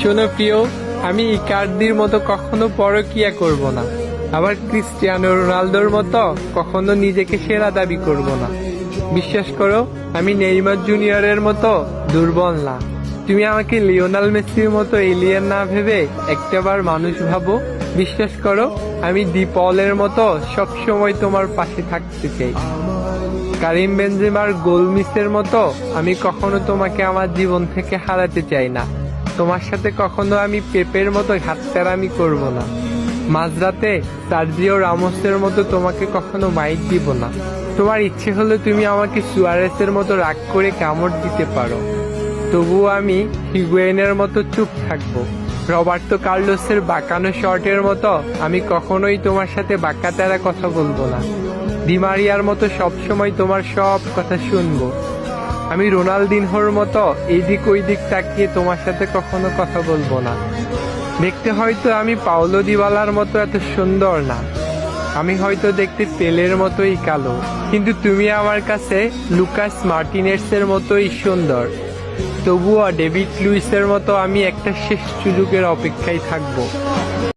শোনো প্রিয়, আমি ইকার্দির মতো কখনো পরকিয়া করব না, আবার ক্রিস্টিয়ানো রোনালদোর মতো কখনো নিজেকে সেরা দাবি করব না। বিশ্বাস করো, আমি নেইমার জুনিয়রের মতো দুর্বল না। তুমি আমাকে লিওনেল মেসির মতো এলিয়েন না ভেবে একটাবার মানুষ ভাবো। বিশ্বাস করো, আমি ডি পলের মতো সবসময় তোমার পাশে থাকতে চাই। কারিম বেনজেমার গোল মিসের মতো আমি কখনো তোমাকে আমার জীবন থেকে হারাতে চাই না। তোমার সাথে কখনো আমি পেপের মতো হাতছাড়ামি করব না। মাঝরাতে সার্জিও রামোসের মতো তোমাকে কখনো মাইক দিব না। তোমার ইচ্ছে হলে তুমি আমাকে সুয়ারেসের মতো রাগ করে কামড় দিতে পারো, তবুও আমি হিগুয়েনের মতো চুপ থাকবো। রবার্তো কার্লোসের বাঁকানো শর্টের মতো আমি কখনোই তোমার সাথে বাঁকাতেরা কথা বলবো না। ডিমারিয়ার মতো সবসময় তোমার সব কথা শুনবো। আমি রোনালদিনহোর মতো এইদিক ওই দিক তাকিয়ে তোমার সাথে কখনো কথা বলবো না। দেখতে হয়তো আমি পাওলো দিবালার মতো এত সুন্দর না, আমি হয়তো দেখতে পেলের মতোই কালো, কিন্তু তুমি আমার কাছে লুকাস মার্টিনেসের মতোই সুন্দর। তবুও ডেভিড লুইসের মতো আমি একটা শেষ সুযোগের অপেক্ষায় থাকবো।